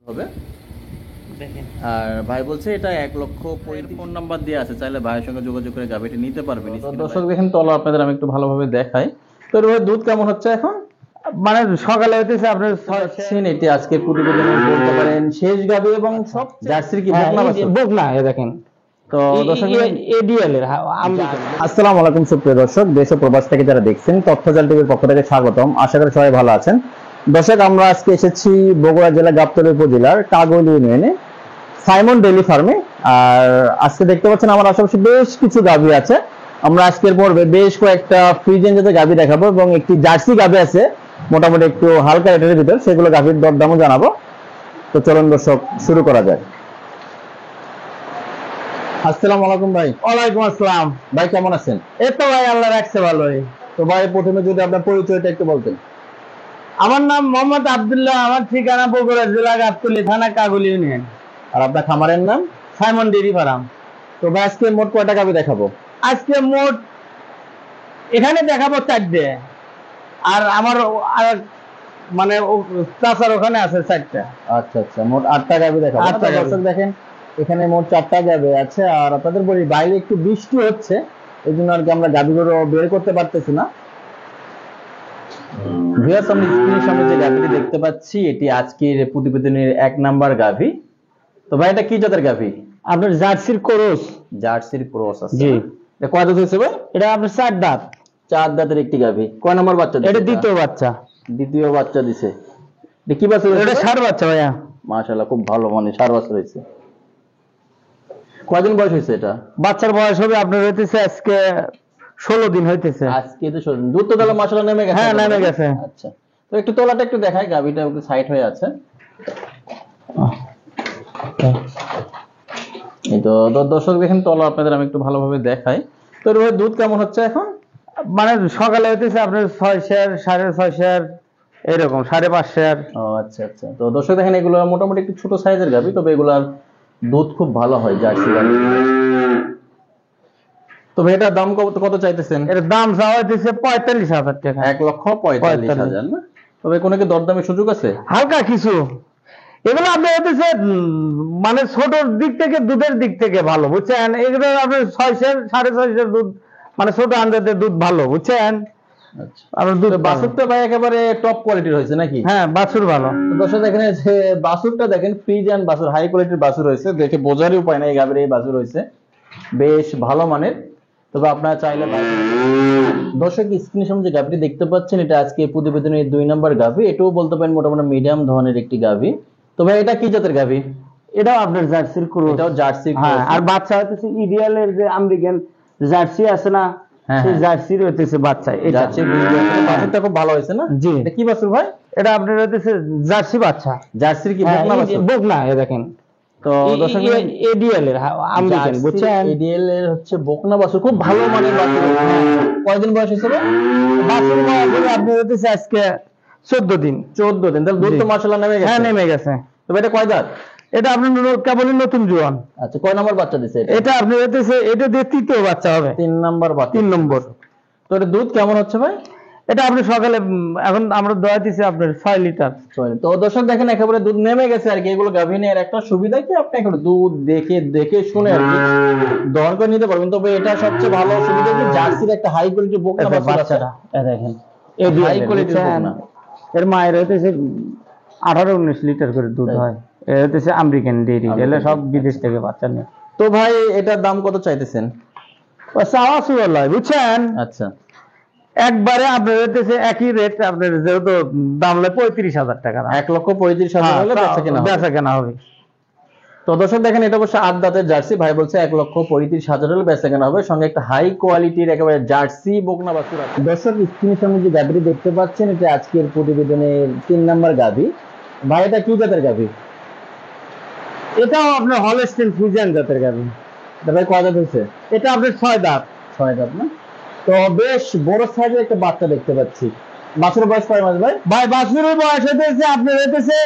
হবে। আর ভাই বলছে এটা 1,00,000 ফোন নাম্বার দিয়ে আছে, চাইলে ভাইয়ের সঙ্গে যোগাযোগ করে গাভিটা নিতে পারবেন। দর্শক দেখেন তলা আপনাদের আমি একটু ভালোভাবে দেখাই। তো ভাই দুধ কেমন হচ্ছে এখন? মানে সকালে হইতেছে আপনার এটি আজকে প্রতিবেদনে বলতে পারেন শেষ গাভি এবং সব জার্সির কি বকনা বাছুর? বকনা দেখেন। তো দর্শক এডিএল এর আসসালামু আলাইকুম সুপ্রিয় দর্শক, দেশ ও প্রবাস থেকে যারা দেখছেন তথ্যজাল টিভির পক্ষ থেকে স্বাগতম। আশা করি সবাই ভালো আছেন। দর্শক আমরা আজকে এসেছি বগুড়া জেলা গাবতলী উপজেলার কাগল ইউনিয়নে সাইমন ডেইরি ফার্মে। আর আজকে দেখতে পাচ্ছেন আমার আশেপাশে বেশ কিছু গাভী আছে। আমরা আজকের পর্বে বেশ কয়েকটা ফ্রিজেন জাতের গাভী দেখাবো এবং একটি জার্সি গাভী আছে মোটামুটি একটু হালকা রেটের ভিতর, সেগুলো গাভীর দরদামও জানাবো। তো চলুন দর্শক শুরু করা যায়। আসসালামু আলাইকুম ভাই। ওয়ালাইকুম আসসালাম। ভাই কেমন আছেন? এই তো ভাই আল্লাহ রাখছে ভালোই। তো ভাই প্রথমে যদি আপনার পরিচয়টা একটু বলতেন। আমার নাম মোহাম্মদ আব্দুল্লাহ, আমার ঠিকানা বগুড়া জেলা গাবতলী থানা কাগল ইউনিয়ন। আর আপনার খামারের নাম? Simon dairy farm. তো ভাই আজকে মোট কয়টা গাভী দেখাবো? আজকে মোট এখানে দেখাবো 4টে, আর আমার আর মানে চাচার ওখানে আছে 4টা। আচ্ছা আচ্ছা, মোট 8টা গাভী দেখাবো। 8টা গাভী। দর্শক দেখেন এখানে মোট 4টা গাভী আছে। আর আপনাদের বলি বাইরে একটু বৃষ্টি হচ্ছে, এই জন্য আর কি আমরা গাভীগুলো বের করতে পারতেছি না। ভিউয়ার্স, আমরা স্ক্রিনের সামনে যে গাভীটি দেখতে পাচ্ছি এটি আজকের প্রতিবেদনের 1 নাম্বার গাভী। তো ভাই এটা কি জাতের গাভী? আপনার জার্সির ক্রস। জার্সির ক্রস আছে। জি। এটা কয় দাঁত হয়েছে ভাই? এটা আপনার 4 দাঁত। 4 দাঁতের একটি গাভী। কয় নাম্বার বাচ্চা দিছে? এটা দ্বিতীয় বাচ্চা। দ্বিতীয় বাচ্চা দিছে। এটা কি বাচ্চা? এটা ষাঁড় বাচ্চা ভাইয়া। মাশাআল্লাহ, খুব ভালো, মানে 4 বছর হয়েছে। কয়দিন বয়স হয়েছে এটা? বাচ্চার বয়স হবে আপনার হইতেছে আজকে 16 দিন হইতেছে। আজকে তো দুধ তো তাহলে মাশাআল্লাহ নেমে গেছে। হ্যাঁ, নেমে গেছে। আচ্ছা, তো একটু তোলাটা একটু দেখাই, গাভীটা একটু সাইড হয়ে আছে। এই তো দর্শক দেখেন তলা আপনাদের আমি একটু ভালোভাবে দেখাই। তো এর ভাই দুধ কেমন হচ্ছে এখন? মানে সকালে হইতেছে আপনার 6 শের, 6.5 শের, এরকম 5.5 শের। ও আচ্ছা আচ্ছা। তো দর্শক দেখেন এগুলো মোটামুটি একটু ছোট সাইজের গাভী, তবে এগুলার দুধ খুব ভালো হয় জার্সি গাভী। তো ভাই এটার দাম কত চাইতেছেন? এর দাম চাওয়া হইতেছে 45,000 টাকা। 1,45,000 না? তবে কোনো কি দরদামের সুযোগ আছে? হালকা কিছু। এগুলো আপনার হইতেছে মানে ছোটর দিক থেকে দুধের দিক থেকে ভালো, বুঝছেন? এগুলো আপনার 6 শের, 6.5 শের দুধ, মানে ছোট আন্দাজের দুধ ভালো, বুঝছেন? আচ্ছা, আপনার দুধ বাছুরটা ভাই একেবারে টপ কোয়ালিটির হয়েছে নাকি? হ্যাঁ, বাছুর ভালো। দর্শক দেখেন যে বাছুরটা দেখেন, ফ্রিজিয়ান বাছুর, হাই কোয়ালিটির বাছুর হয়েছে, দেখে বোঝারই উপায় নাই এই গাভীর এই বাছুর হয়েছে বেশ ভালো মানের। তবে আপনারা চাইলে দর্শক স্ক্রিনের সামনে যে গাভীটি দেখতে পাচ্ছেন এটা আজকে প্রতিবেদনের 2 নাম্বার গাভী। এটাও বলতে পারেন মোটামুটি মিডিয়াম ধরনের একটি গাভী। তো ভাই এটা কি জাতের গাভী? এটাও আপনার জার্সির ক্রস। এটাও জার্সি। হ্যাঁ, আর বাচ্চা হইতেছে ইডিয়াল এর যে আমেরিকান জার্সি আছে না, সেই জার্সির হইতেছে বাচ্চা। এটা জার্সি বাছুরটা খুব ভালো হয়েছে না? জি। এটা কি বাছুর ভাই? এটা আপনার হইতেছে জার্সি বাচ্চা। জার্সির কি বকনা বাছুর? বকনা, এই দেখেন। তো দর্শক এডিএল এর আমেরিকান, বুঝছেন? এডিএল এর হচ্ছে বকনা বাছুর, খুব ভালো মানের বাছুর। কয়দিন বয়স হয়েছে? বাছুর বয়স হবে আপনার হইতেছে আজকে 14 দিন। 14 দিন। তাহলে দুধ তো মাশাআল্লাহ নেমে গেছে। হ্যাঁ, নেমে গেছে। তবে এটা কয় দাঁত? এটা আপনার কেবলই নতুন জোয়ান। আচ্ছা, কয় নাম্বার বাচ্চা দিছে এটা? এটা আপনার হইতেছে, এটা দিয়ে তৃতীয় বাচ্চা হবে। 3 নাম্বার বাচ্চা। 3 নম্বর। তো এটা দুধ কেমন হচ্ছে ভাই? এটা আপনি সকালে এখন আমরা দোয়া দিছি আপনার 6 লিটার। তো দর্শক দেখেন একেবারে দুধ নেমে গেছে আর কি। এগুলো গাভী নিয়ে একটা সুবিধা কি, আপনি এখন দুধ দেখে শুনে আর কি দহন করে নিতে পারবেন। তবে এটা সবচেয়ে ভালো সুবিধা কি, জার্সির একটা হাই কোয়ালিটির বকনা বাছুর আছে। এই দেখেন, এই হাই কোয়ালিটির বকনা। এর মায়ের হইতেছে 18-19 লিটার করে দুধ হয়। এর হইতেছে আমেরিকান ডেইরি, এগুলো সব বিদেশ থেকে বাচ্চা নেয়। তো ভাই এটার দাম কত চাইতেছেন? চাওয়া সুর লয়, বুঝছেন? আচ্ছা, একবারে আপনার হইতেছে একই রেট, আপনার যেহেতু দাম লয় 35,000 টাকা। 1,35,000 হলে বেচা কেনা হবে। তো দর্শক দেখেন এটা অবশ্য 8 দাঁতের জার্সি। ভাই বলছে 1,35,000 হলে বেচা কেনা হবে, সঙ্গে একটা হাই কোয়ালিটির একেবারে জার্সি বকনা বাছুর আছে। দর্শক স্ক্রিনের সামনে যে গাভীটি দেখতে পাচ্ছেন এটা আজকের প্রতিবেদনের 3 নাম্বার গাভী। ভাই এটা কি জাতের গাভী? এটাও আপনার হলস্টেইন ফ্রিজিয়ান জাতের গাভী। ভাই কয় দাঁত হয়েছে? এটা আপনার 6 দাঁত। 6 দাঁত না? তো বেশ বড় সাইজের একটা বাচ্চা দেখতে পাচ্ছি। বাছুরের বয়স কয় মাস ভাই? ভাই বাছুরের বয়স হইতেছে আপনার হইতেছে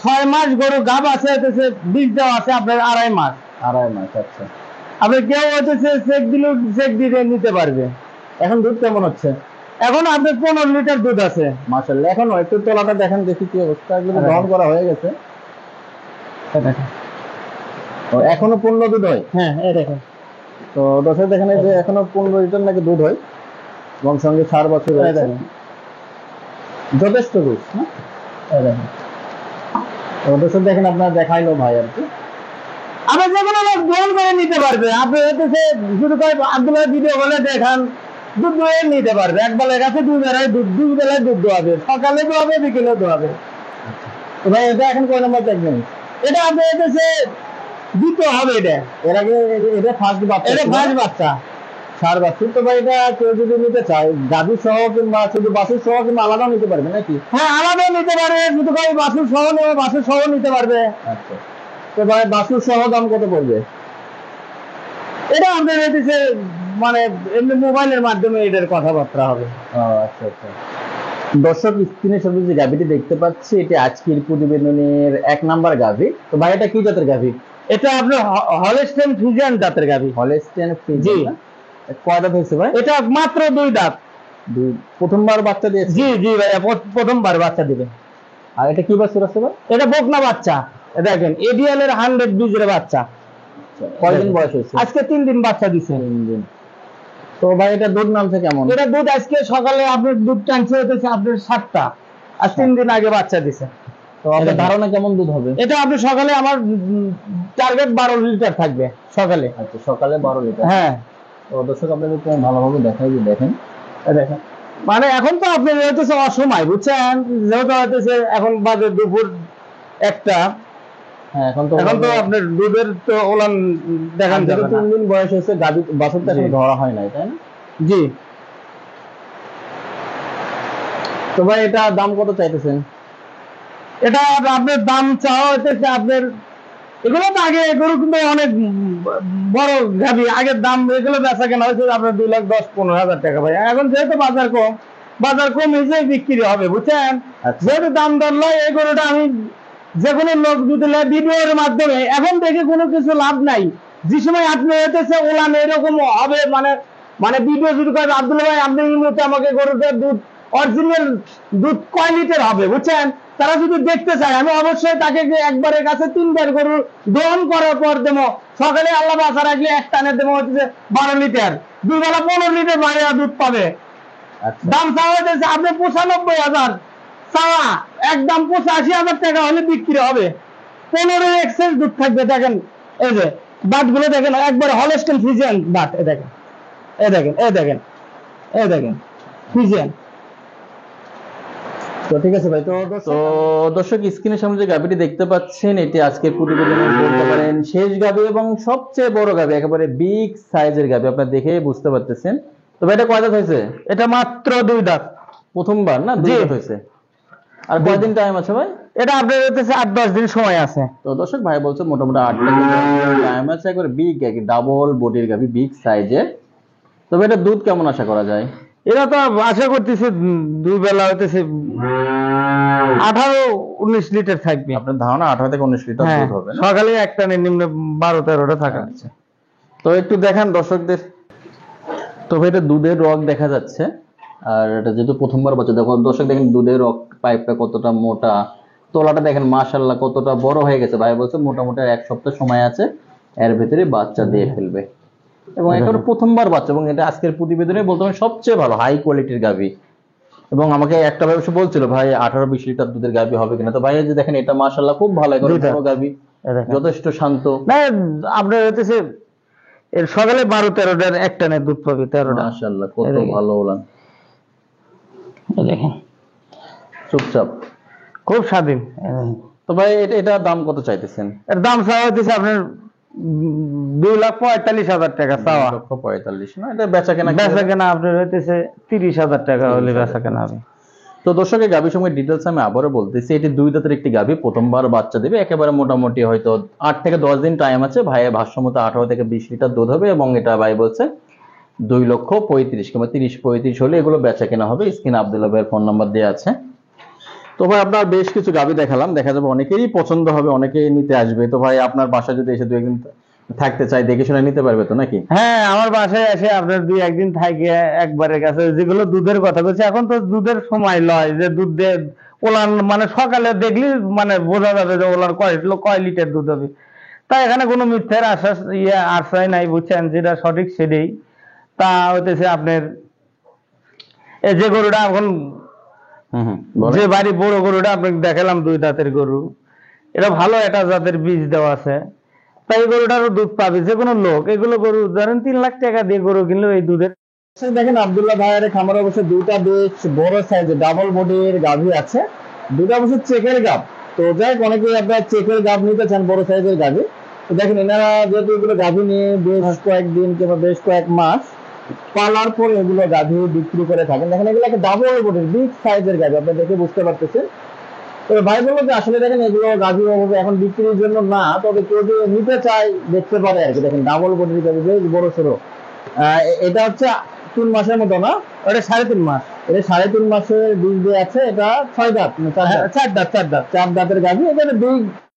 6 মাস। গরু গাব আছে হইতেছে 20 দেওয়া আছে আপনার 2.5 মাস। 2.5 মাস। আচ্ছা, আপনি কেউ হইতেছে চেক দিলে নিতে পারবে। এখন দুধ কেমন হচ্ছে? এখন আপনার 15 লিটার দুধ আছে। মাশাআল্লাহ। এখন একটু তোলাটা দেখেন দেখি কি অবস্থা। এগুলো দহন করা হয়ে গেছে। ও, এখনো 15 দুধ হয়? হ্যাঁ এই দেখেন। তো দর্শক দেখেন এই যে এখনো 15 লিটার নাকি দুধ হয় এবং সঙ্গে 4 বছর এই রয়েছে। দেখেন। যথেষ্ট দুধ না? এই দেখেন। তো দর্শক দেখেন আপনার দেখাইলো ভাই আর কি। আপনি যে কোনো লোক গ্রহণ করে নিতে পারবে। আপনি হচ্ছে শুধু করে আব্দুল্লাহ ভিডিও বলে দেখান, দুধ দোয়ে নিতে পারবে। এক বেলার কাছে দুই বেলায় দুধ, দুই বেলায় দুধ দোয়াবে, সকালে দোয়াবে, বিকেলে দোয়াবে। তো ভাই এটা এখন কয় নাম্বার প্রেগনেন্ট? এটা আপনি হচ্ছে দিতে হবে। এটা এর আগে এটা ফার্স্ট বাচ্চা এটা ছিল? ফার্স্ট বাচ্চা। 4 বাছুর। তো ভাই এটা কেউ যদি নিতে চায় গাভী সহ কিংবা শুধু বাছুর সহ কিংবা আলাদাও নিতে পারবে নাকি? হ্যাঁ আলাদাও নিতে পারবে, শুধু করে বাছুর সহ নেবে, বাছুর সহ নিতে পারবে। আচ্ছা। তো ভাই বাছুর সহ দাম কত পড়বে? এটা আপনার হচ্ছে মানে এমনি মোবাইলের মাধ্যমে এটার কথাবার্তা হবে। ও আচ্ছা আচ্ছা। দর্শক স্ক্রিনে সামনে যে গাভীটি দেখতে পাচ্ছি এটি আজকের প্রতিবেদনের 1 নাম্বার গাভী। তো ভাই এটা কি জাতের গাভী? এটা আপনার হলস্টেইন ফ্রিজিয়ান জাতের গাভী। হলস্টেইন জি। ফ্রিজিয়ান। কয় দাঁত হয়েছে ভাই? এটা মাত্র 2 দাঁত। প্রথমবার বাচ্চা দিয়েছে? জি জি ভাইয়া, প্রথমবার বাচ্চা দিবে। আর এটা কি বাছুর আছে ভাই? এটা বকনা বাচ্চা। দেখেন এডিএল এর 100 বীজের বাচ্চা। কয়দিন বয়স হয়েছে? আজকে 3 দিন বাচ্চা দিছে। 3 দিন। তো ভাই এটা দুধ নামছে কেমন? এটা দুধ আজকে সকালে আপনার দুধ টানছে হতেছে আপনার 7টা, আর 3 দিন আগে বাচ্চা দিছে। তো আপনার ধারণা কেমন দুধ হবে? এটা আপনি সকালে আমার টার্গেট 12 লিটার থাকবে সকালে। আচ্ছা সকালে 12 লিটার। হ্যাঁ তো দর্শক আপনাদের একটু ভালোভাবে দেখাই যে দেখেন। দেখেন, মানে এখন তো আপনার হইতেছে অসময়, বুঝছেন, যেহেতু হইতেছে এখন বাজে দুপুর 1টা। হ্যাঁ এখন তো আপনার দুধের তো ওলান দেখান যাবে না। 3 দিন বয়স হয়েছে গাভী বাছুরটা এখন জি। ধরা হয় নাই তাই না? জি। তো ভাই এটা দাম কত চাইতেছেন? এটা আপনার দাম চাওয়া হইতেছে আপনার, এগুলো তো আগে এগুলো কিন্তু অনেক বড় গাভী, আগের দাম এগুলো বেচা কেনা হয়েছে আপনার 2,10,15,000 টাকা ভাই। এখন যেহেতু বাজার কম হিসেবে বিক্রি হবে, বুঝছেন। আচ্ছা। যেহেতু দাম দর লয়, এই গরুটা আমি যে কোনো লোক যদি ভিডিওর মাধ্যমে, এখন দেখে কোনো কিছু লাভ নাই। যে সময় আপনি হইতেছে ওলান এরকম হবে, মানে ভিডিও যদি করে আব্দুল্লাহ ভাই আপনি এই মুহূর্তে আমাকে গরুটার দুধ, অরিজিনাল দুধ কয় লিটার হবে, বুঝছেন, তারা যদি দেখতে চায় আমি অবশ্যই তাকে একবারের কাছে 3বার গরু দহন করার পর দেবো। সকালে আল্লাহ বাসা রাখলে এক টানে দেবো হচ্ছে 12 লিটার, 2 বেলা 15 লিটার বাইরে দুধ পাবে। আচ্ছা। দাম চাওয়া হয়েছে আপনি 95,000 চাওয়া, একদম 85,000 টাকা হলে বিক্রি হবে। 15 এক্সেস দুধ থাকবে। দেখেন এই যে বাট গুলো দেখেন, একবার হলস্টেইন ফ্রিজিয়ান বাট। এই দেখেন, এই দেখেন, এই দেখেন, এই দেখেন ফ্রিজিয়ান। তো ঠিক আছে ভাই। তো দর্শক স্ক্রিনের সামনে যে গাভীটি দেখতে পাচ্ছেন এটি আজকে প্রতিবেদনের বলতে পারেন শেষ গাভী এবং সবচেয়ে বড় গাভী, একেবারে বিগ সাইজের গাভী, আপনারা দেখে বুঝতে পারতেছেন। তো ভাই এটা কয় দাঁত হয়েছে? এটা মাত্র 2 দাঁত। প্রথমবার না? 2 জি। দাঁত হয়েছে। আর কয়দিন টাইম আছে ভাই? এটা আপনার হচ্ছে 8-10 দিন সময় আছে। তো দর্শক ভাই বলছে মোটামুটি 8 থেকে 10 দিন টাইম আছে, একবারে বিগ গাভী, ডাবল বডির গাভী, বিগ সাইজের। তবে এটা দুধ কেমন আশা করা যায়? এরা তো আশা করতেছে 2 বেলা হইতেছে 18-19 লিটার থাকবে। আপনার ধারণা 18 থেকে 19 লিটার হ্যাঁ, দুধ হবে না? সকালে একটা নিম্নে 12-13টা থাকা। আচ্ছা। তো একটু দেখান দর্শকদের। তো ভাই এটা দুধের রগ দেখা যাচ্ছে, আর এটা যেহেতু প্রথমবার বাচ্চা, দেখো দর্শক দেখেন দুধের রগ পাইপটা কতটা মোটা, তোলাটা দেখেন মাশাআল্লাহ কতটা বড় হয়ে গেছে। ভাই বলছে মোটামুটি 1 সপ্তাহ সময় আছে, এর ভিতরে বাচ্চা দিয়ে ফেলবে। এবং এটা হলো প্রথমবার বাচ্চা, এবং এটা আজকের প্রতিবেদনে বলতে পারেন সবচেয়ে ভালো হাই কোয়ালিটির গাভী। এবং আমাকে একটা ব্যবসা বলছিল ভাই 18-20 লিটার দুধের গাভী হবে কিনা। তো ভাই এই যে দেখেন এটা মাশাআল্লাহ খুব ভালো, একবার বড় গাভী, যথেষ্ট শান্ত। না আপনার হইতেছে এর সকালে 12-13টার এক টানে দুধ পাবে। 13টা মাশাআল্লাহ কত ভালো ওলান, দেখেন চুপচাপ, খুব স্বাধীন। তো ভাই এটা দাম কত চাইতেছেন? এর দাম চাওয়া হইতেছে আপনার 2,45,000 টাকা চাওয়া। 2,45,000 না? এটা বেচা কেনা বেচা কেনা আপনার হইতেছে 30,000 টাকা হলে বেচা কেনা হবে। তো দর্শকের গাভীর সঙ্গে ডিটেলস আমি আবারও বলতেছি, এটি 2 দাঁতের একটি গাভী, প্রথমবার বাচ্চা দেবে, একেবারে মোটামুটি হয়তো 8 থেকে 10 দিন টাইম আছে। ভাইয়ের ভাষ্যমতো 18 থেকে 20 লিটার দুধ হবে, এবং এটা ভাই বলছে 2,35,000 কিংবা 30-35 হলে এগুলো বেচা কেনা হবে। স্ক্রিনে আব্দুল্লাহ ভাইয়ের ফোন নাম্বার দেওয়া আছে। তো ভাই আপনার বেশ কিছু গাভী দেখালাম, দেখা যাবে অনেকেরই পছন্দ হবে, অনেকেই নিতে আসবে। তো ভাই আপনার বাসা যদি এসে 2-1 দিন থাকতে চাই, দেখে শুনে নিতে পারবে তো নাকি? হ্যাঁ, আমার বাসায় এসে আপনার 2-1 দিন থাকে একবারের কাছে, যেগুলো দুধের কথা বলছি, এখন তো দুধের সময় লয় যে দুধ দিয়ে ওলান মানে সকালে দেখলি মানে বোঝা যাবে যে ওলার কয় লিটার দুধ হবে। তাই এখানে কোনো মিথ্যার আশ্বাস আশ্রয় নাই, বুঝছেন, যেটা সঠিক সেটাই। তা হইতেছে আপনার এই যে গরুটা এখন বলেন। যে বাড়ি বড় গরুটা আপনাকে দেখালাম, 2 দাঁতের গরু, এটা ভালো একটা জাতের বীজ দেওয়া আছে, তাই এই গরুটারও দুধ পাবে যে কোনো লোক। এগুলো গরু ধরেন 3 লাখ টাকা দিয়ে গরু কিনলেও এই দুধের। দেখেন আব্দুল্লাহ ভাইয়ের খামারে অবশ্য দুইটা বেশ বড় সাইজের ডাবল বডির গাভী আছে, দুটো অবশ্য চেকের গাভ। তো যাই হোক, অনেকেই আপনার চেকের গাভ নিতে চান, বড় সাইজের গাভী। তো দেখেন এনারা যেহেতু এগুলো গাভী নিয়ে বেশ কয়েকদিন কিংবা বেশ কয়েক মাস পালার পর এগুলো গাভী বিক্রি করে থাকেন। দেখেন এগুলো একটা ডাবল বডির বিগ সাইজের গাভী, আপনি দেখে বুঝতে পারতেছেন। তবে ভাই বললো যে আসলে দেখেন এগুলো গাভী অভাবে এখন বিক্রির জন্য না, তবে কেউ যদি নিতে চায় দেখতে পারে আর কি। দেখেন ডাবল বডির গাভী বেশ বড় সড়ো। এটা হচ্ছে 3 মাসের মতো না, ওটা 3.5 মাস। এটা 3.5 মাসের বীজ দিয়ে আছে। এটা 6 দাঁত না 4 দাঁত? 4 দাঁত। 4 দাঁত। 4 দাঁতের গাভী। এটা বিগ